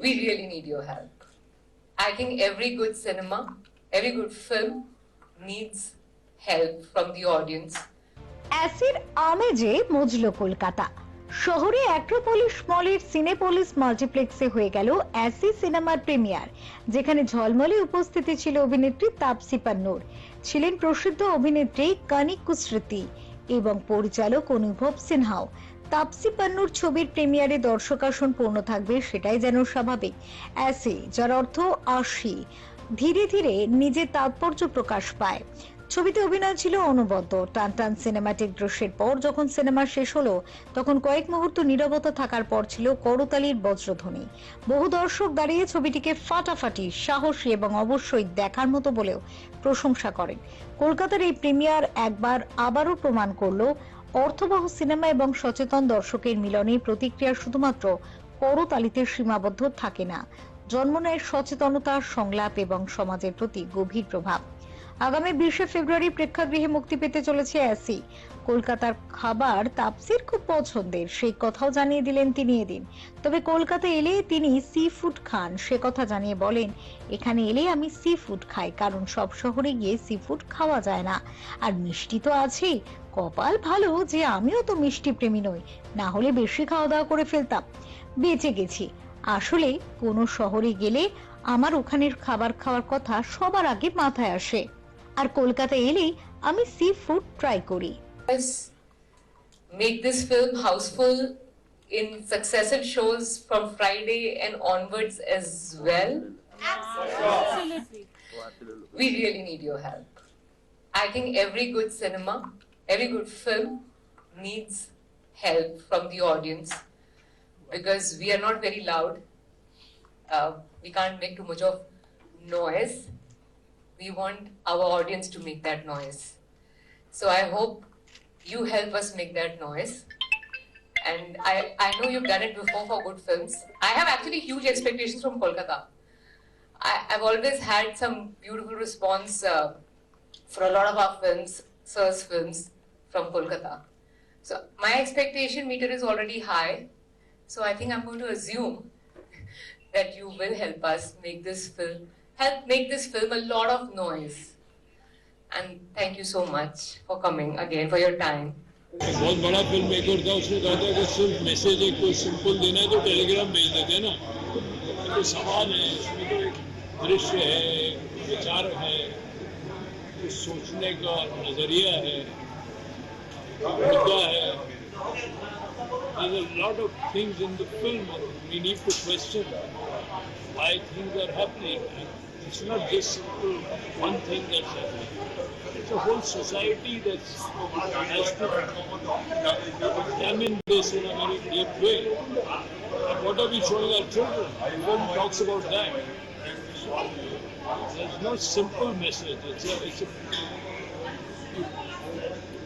We really need your help. I think every good cinema, every good film needs help from the audience. অ্যাসির আমেজে মজলো Kolkata. শহরে Acropolis মলের Cinepolis মাল্টিপ্লেক্সে হয়ে গেল অ্যাসি সিনেমার premier, যেখানে ঝলমলে উপস্থিতি ছিল অভিনেত্রী তাপসী পান্নুর, ছিলেন প্রসিদ্ধ অভিনেত্রী কনিক কুসৃতি এবং পরিচালক অনুভব সিনহাও। তাপসী পান্নুর ছবির প্রিমিয়ারে দর্শক আসন পূর্ণ থাকবে সেটাই যেন স্বাভাবিক। অ্যাসি, যার অর্থ আশি, ধীরে ধীরে নিজের তাৎপর্য প্রকাশ পায়। ছবিতে অভিনয় ছিল অনবদ্য। টান টান সিনেমাটিক দৃশ্যের পর যখন সিনেমা শেষ হলো, তখন কয়েক মুহূর্ত নীরবতা থাকার পর ছিল করতালির বজ্রধ্বনি। বহু দর্শক দাঁড়িয়ে ছবিটিকে ফাটাফাটি, সাহসী এবং অবশ্যই দেখার মতো বলেও প্রশংসা করেন। কলকাতার এই প্রিমিয়ার একবার আবারও প্রমাণ করলো অর্থবহ সিনেমা এবং সচেতন দর্শকের মিলনে প্রতিক্রিয়া শুধুমাত্র করতালিতে সীমাবদ্ধ থাকে না, জন্ম নেয় সচেতনতা, সংলাপ এবং সমাজের প্রতি গভীর প্রভাব। আগামী 20 ফেব্রুয়ারি প্রেক্ষাগৃহে মুক্তি পেতে চলেছে অ্যাসি। কলকাতার খাবার তাপসীর খুব পছন্দের, সেই কথাও জানিয়ে দিলেন তিনি এদিন। তবে কলকাতা এলে তিনি সি ফুড খান, সে কথা জানিয়ে বলেন, এখানে এলে আমি সি ফুড খাই, কারণ সব শহরে গিয়ে সি ফুড খাওয়া যায় না। আর মিষ্টি তো আছেই, কপাল ভালো যে আমিও তো মিষ্টি প্রেমী নই, না হলে বেশি খাওয়া দাওয়া করে ফেলতাম। বেঁচে গেছি। আসলে কোনো শহরে গেলে আমার ওখানের খাবার খাওয়ার কথা সবার আগে মাথায় আসে, আর কলকাতা এলেই আমি সি ফুড ট্রাই করি। Make this film houseful in successive shows from Friday and onwards as well. Absolutely. We really need your help. I think every good cinema, every good film needs help from the audience, because we are not very loud. We can't make too much of noise. We want our audience to make that noise. So I hope you help us make that noise. And I know you've done it before for good films. I have actually huge expectations from Kolkata. I've always had some beautiful response for a lot of our films, Sir's films from Kolkata. So my expectation meter is already high. So I think I'm going to assume that you will help us make this film a lot of noise. And thank you so much for coming again, for your time. बहुत बड़ा film maker था, उसने कहा था कि सिर्फ message एक कोई सिंपल देना है तो टेलीग्राम भेज देते ना। तो सवाल है, इसमें तो एक दृश्य है, विचार है, सोचने का नजरिया है, मुद्दा है। There's a lot of things in the film we need to question why things are happening. It's not just simple one thing that's happening. It's a whole society that has to examine this in a very deep way. And what are we showing our children? The film talks about that. There's no simple message.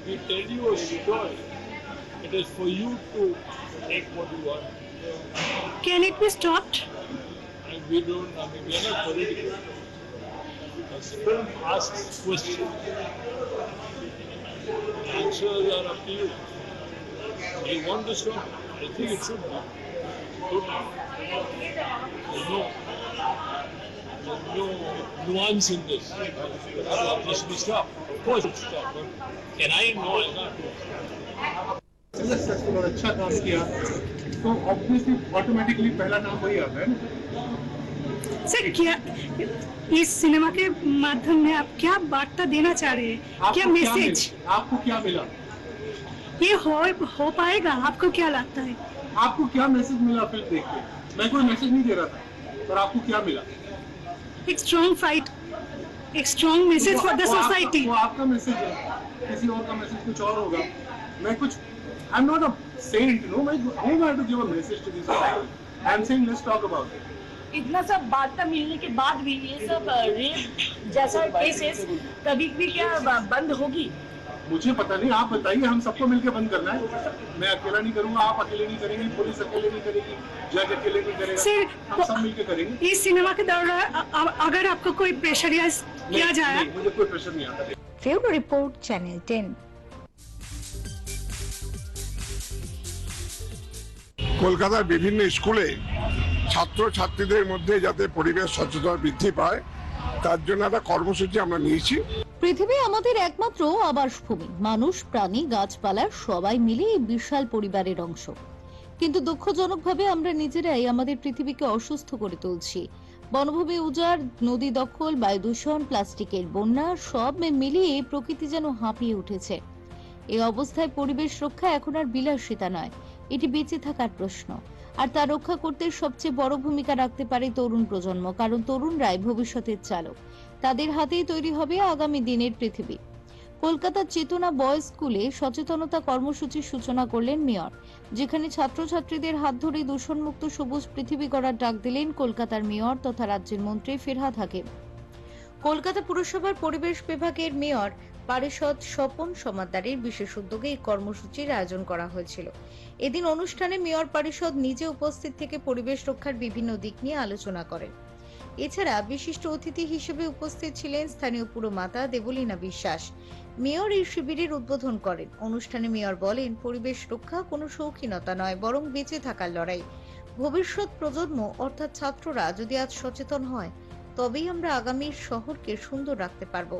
We tell you a story. It is for you to take what you want. Can it be stopped? And we are not political. The film asks questions. The answers are up to you. Do you want to stop? I think it should be. There's no nuance in this. Just be stopped. Of course it's stopped. But can I? No, I can't. Successful और अच्छा काम किया तो obviously automatically पहला नाम वही आता है ना। सर, क्या इस सिनेमा के माध्यम में आप क्या वार्ता देना चाह रहे हैं, क्या मैसेज आपको क्या मिला? ये हो पाएगा? आपको क्या लगता है? आपको क्या मैसेज मिला फिल्म देख के? मैं कोई मैसेज नहीं दे रहा था, पर आपको क्या मिला? एक स्ट्रॉन्ग फाइट, एक strong message for the society. वो आपका मैसेज है, किसी और का मैसेज कुछ और होगा। मैं कुछ I'm not a saint, no. I don't have to give a message to the society. I'm saying let's talk about it. इतना सब वार्ता मिलने के बाद भी ये सब रेप जैसा केसेस कभी भी क्या बंद होगी? मुझे पता नहीं, आप बताइए। हम सबको मिलकर बंद करना है। मैं अकेला नहीं करूंगा, आप अकेले नहीं करेंगे, पुलिस अकेले नहीं करेगी, जज अकेले नहीं करेगा, हम सब मिलकर करेंगे। इस सिनेमा के दौरान अगर आपको कोई प्रेशराइज किया जाए? मुझे कोई प्रेशर नहीं आता। ফিউরো রিপোর্ট, চ্যানেল 10। কলকাতার বিভিন্ন স্কুলে ছাত্রছাত্রীদের মধ্যে যাতে পরিবেশ সচেতনতা বৃদ্ধি পায় তার জন্য একটা কর্মসূচি আমরা নিয়েছি। পৃথিবী আমাদের একমাত্র আবাসভূমি। মানুষ, প্রাণী, গাছপালা সবাই মিলে এই বিশাল পরিবারের অংশ। কিন্তু দুঃখজনকভাবে আমরা নিজেরাই আমাদের পৃথিবীকে অসুস্থ করে তুলছি। বনভূমি উজাড়, নদী দখল, বায়ু দূষণ, প্লাস্টিকের বন্যা সব মিলিয়ে প্রকৃতি যেন হাঁপিয়ে উঠেছে। এই অবস্থায় পরিবেশ রক্ষা এখন আর বিলাসিতা নয়, এটি বেঁচে থাকার প্রশ্ন। আর তা রক্ষা করতে সবচেয়ে বড় ভূমিকা রাখতে পারে তরুণ প্রজন্ম, কারণ তরুণরাই ভবিষ্যতের চালক। তাদের হাতেই তৈরি হবে আগামী দিনের পৃথিবী। কলকাতার চেতনা বয়েজ স্কুলে সচেতনতা কর্মসূচির সূচনা করলেন মেয়র, যেখানে ছাত্রছাত্রীদের হাত ধরে দূষণমুক্ত সবুজ পৃথিবী গড়ার ডাক দিলেন কলকাতার মেয়র তথা রাজ্যের মন্ত্রী ফিরহাদ হাকিম। কলকাতা পুরসভার পরিবেশ বিভাগের মেয়র পারিষদ স্বপন সমাদ্দারের বিশেষ উদ্যোগে এই কর্মসূচির আয়োজন করা হয়েছিল। এদিন অনুষ্ঠানে মেয়র পারিষদ নিজে উপস্থিত থেকে পরিবেশ রক্ষার বিভিন্ন দিক নিয়ে আলোচনা করেন। এছাড়া বিশিষ্ট অতিথি হিসেবে উপস্থিত ছিলেন স্থানীয় পুরমাতা দেবলীনা বিশ্বাস। মেয়র এই শিবিরের উদ্বোধন করেন। অনুষ্ঠানে মেয়র বলেন, পরিবেশ রক্ষা কোনো শৌখিনতা নয়, বরং বেঁচে থাকার লড়াই। ভবিষ্যৎ প্রজন্ম অর্থাৎ ছাত্ররা যদি আজ সচেতন হয়, তবেই আমরা আগামীর শহরকে সুন্দর রাখতে পারবো।